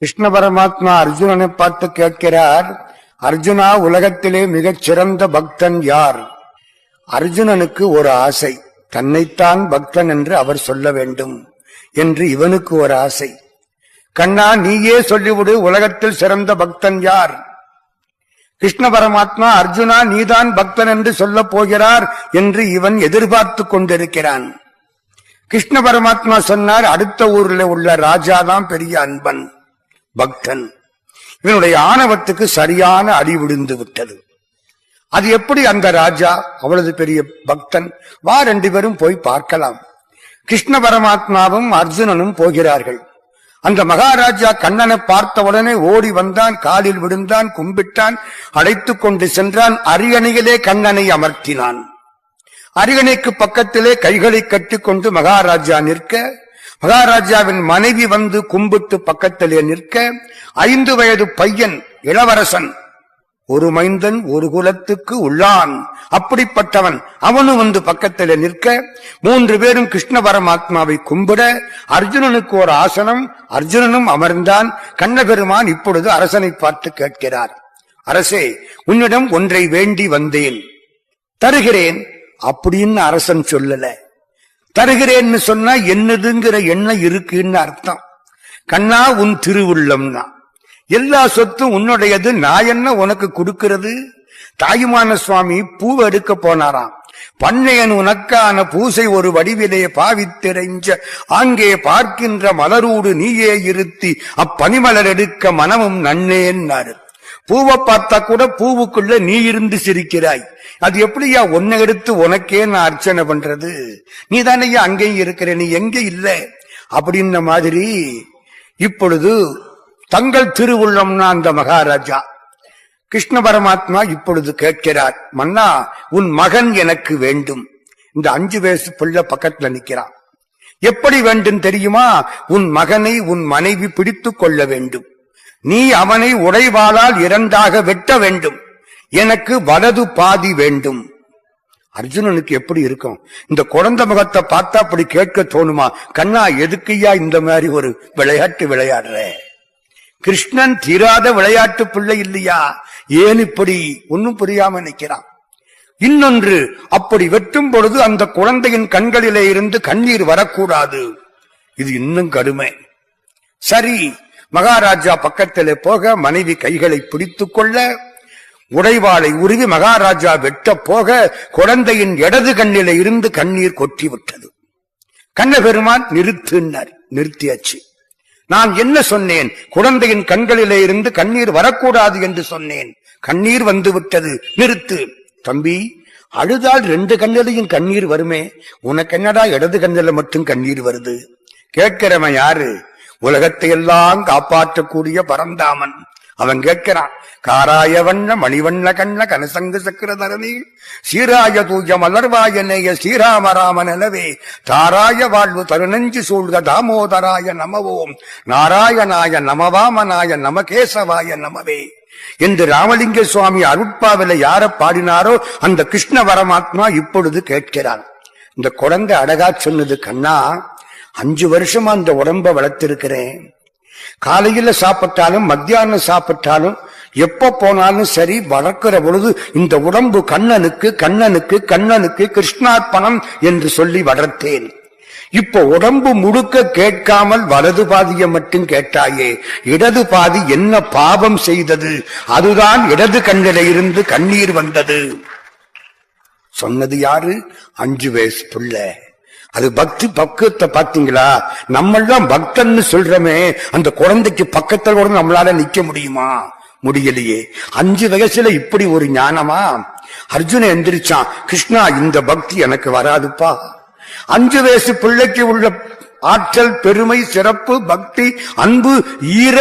கிருஷ்ண பரமாத்மா அர்ஜுனனை பார்த்து கேட்கிறார், அர்ஜுனா, உலகத்திலே மிகச் சிறந்த பக்தன் யார்? அர்ஜுனனுக்கு ஒரு ஆசை, தன்னைத்தான் பக்தன் என்று அவர் சொல்ல வேண்டும் என்று இவனுக்கு ஒரு ஆசை. கண்ணா, நீயே சொல்லிவிடு, உலகத்தில் சிறந்த பக்தன் யார்? கிருஷ்ண பரமாத்மா, அர்ஜுனா, நீதான் பக்தன் என்று சொல்ல போகிறார் என்று இவன் எதிர்பார்த்து கொண்டிருக்கிறான். கிருஷ்ண பரமாத்மா சொன்னார், அடுத்த ஊரில் உள்ள ராஜாதான் பெரிய அன்பன், பக்தன். இவனுடைய ஆணவத்துக்கு சரியான அடி விழுந்து விட்டது. அது எப்படி அந்த ராஜா அவ்வளவு பெரிய பக்தன்? வா, 2 பேரும் போய் பார்க்கலாம். கிருஷ்ண பரமாத்மாவும் அர்ஜுனனும் போகிறார்கள். அந்த மகாராஜா கண்ணனை பார்த்தவுடனே ஓடி வந்தான், காலில் விழுந்தான், கும்பிட்டான், அழைத்துக் கொண்டு சென்றான். அரியணையிலே கண்ணனை அமர்த்தினான். அரியணைக்கு பக்கத்திலே கைகளை கட்டிக்கொண்டு மகாராஜா நிற்க, மகாராஜாவின் மனைவி வந்து கும்பிட்டு பக்கத்திலே நிற்க, 5 வயது பையன் இளவரசன், ஒரு மைந்தன் ஒரு குலத்துக்கு உள்ளான், அப்படிப்பட்டவன் அவனும் வந்து பக்கத்திலே நிற்க, 3 பேரும் கிருஷ்ண பரமாத்மாவை கும்பிட, அர்ஜுனனுக்கு ஒரு ஆசனம், அர்ஜுனனும் அமர்ந்தான். கண்ணபெருமான் இப்பொழுது அரசனை பார்த்து கேட்கிறார், அரசே, உன்னிடம் ஒன்றை வேண்டி வந்தேன், தருகிறேன் அப்படின்னு அரசன் சொல்லல. தருகிறேன்னு சொன்னா என்னதுங்கிற எண்ணம் இருக்குன்னு அர்த்தம். கண்ணா, உன் திருவுள்ளம்னா எல்லா சொத்தும் உன்னுடையது, நான் என்ன உனக்கு கொடுக்கிறது? தாயுமான சுவாமி பூவை எடுக்க போனாராம். பண்ணையன் உனக்கான பூசை ஒரு வடிவிலே பாவித்திரைஞ்ச ஆங்கே பார்க்கின்ற மலரூடு நீயே இருத்தி அப்பனிமலர் எடுக்க மனமும் நன்னேன்னாரு. பூவை பார்த்தா கூட பூவுக்குள்ள நீ இருந்து சிரிக்கிறாய். அது எப்படியா உன்னை எடுத்து உனக்கே நான் அர்ச்சனை பண்றது? நீ தானையா அங்கேயும் இருக்கிற, நீ எங்க இல்லை அப்படின்ன மாதிரி. இப்பொழுது தங்கள் திருவுள்ளம்னா அந்த மகாராஜா கிருஷ்ண பரமாத்மா இப்பொழுது கேட்கிறார், மன்னா, உன் மகன் எனக்கு வேண்டும். இந்த 5 வயசு பிள்ளை பக்கத்துல நிக்கிறான். எப்படி வேண்டும் தெரியுமா? உன் மகனை உன் மனைவி பிடித்துக் கொள்ள வேண்டும். நீ அவனை உடைவாளால் 2ஆக வெட்ட வேண்டும். எனக்கு வலது பாதி வேண்டும். அர்ஜுனனுக்கு எப்படி இருக்கும்? இந்த குழந்தை முகத்தை பார்த்தா அப்படி கேட்க தோணுமா? கண்ணா, எதுக்கையா இந்த மாதிரி ஒரு விளையாட்டு விளையாடுற? கிருஷ்ணன் தீராத விளையாட்டு பிள்ளை இல்லையா? ஏன் இப்படி? ஒன்னும் புரியாம நிற்கிறான். இன்னொன்று, அப்படி வெட்டும் பொழுது அந்த குழந்தையின் கண்களிலே இருந்து கண்ணீர் வரக்கூடாது. இது இன்னும் கடுமை. சரி, மகாராஜா பக்கத்திலே போக, மனைவி கைகளை பிடித்துக் கொள்ள, உடைவாளை உருவி மகாராஜா வெட்ட போக, குழந்தையின் இடது கண்ணிலே இருந்து கண்ணீர் கொட்டிவிட்டது. கண்ணபெருமான் நிறுத்தினார். நிறுத்தியாச்சு. நான் என்ன சொன்னேன்? குழந்தையின் கண்களிலே இருந்து கண்ணீர் வரக்கூடாது என்று சொன்னேன். கண்ணீர் வந்து விட்டது, நிறுத்து. தம்பி, அழுதால் 2 கண்ணிலையும் கண்ணீர் வருமே, உனக்கு என்னடா இடது கண்ணில மட்டும் கண்ணீர் வருது? கேட்கிறவன் யாரு? உலகத்தை எல்லாம் காப்பாற்றக்கூடிய பரந்தாமன். அவன் கேட்கிறான், காராய வண்ண மணிவண்ண கண்ண கனசங்கு சக்கரதரணி சீராய தூய மலர்வாய நேய ஸ்ரீராமராமன் எனவே தாராய வாழ்வு தருணஞ்சு சூழ்க தாமோதராய நமவோம் நாராயணாய நமவாமனாய நமகேசவாய நமவே என்று ராமலிங்க சுவாமி அருட்பாவில யார பாடினாரோ அந்த கிருஷ்ண பரமாத்மா இப்பொழுது கேட்கிறார். இந்த குழந்தை அழகா சொன்னது, கண்ணா, 5 வருஷமா அந்த உடம்ப வளர்த்திருக்கிறேன். காலையில சாப்பிட்டாலும் மத்தியானம் சாப்பிட்டாலும் எப்ப போனாலும் சரி, வளர்க்கிற பொழுது இந்த உடம்பு கண்ணனுக்கு கண்ணனுக்கு கண்ணனுக்கு கிருஷ்ணார்ப்பணம் என்று சொல்லி வளர்த்தேன். இப்ப உடம்பு முழுக்க கேட்காமல் வலது பாதியை மட்டும் கேட்டாயே, இடது பாதி என்ன பாவம் செய்தது? அதுதான் இடது கண்ணில இருந்து கண்ணீர் வந்தது. சொன்னது யாரு? 5 வயசு பிள்ளை. அது பக்தி பக்குவத்தை பாத்தீங்களா? நம்மெல்லாம் பக்தன்னு சொல்றமே, அந்த குழந்தைக்கு பக்கத்துல கூட நம்மளால நிக்க முடியுமா? முடியலையே. 5 வயசுல இப்படி ஒரு ஞானமா? அர்ஜுன எந்திரிச்சான், கிருஷ்ணா, இந்த பக்தி எனக்கு வராதுப்பா. 5 வயசு பிள்ளைக்கு உள்ள ஆற்றல், பெருமை, சிறப்பு, பக்தி, அன்பு, ஈர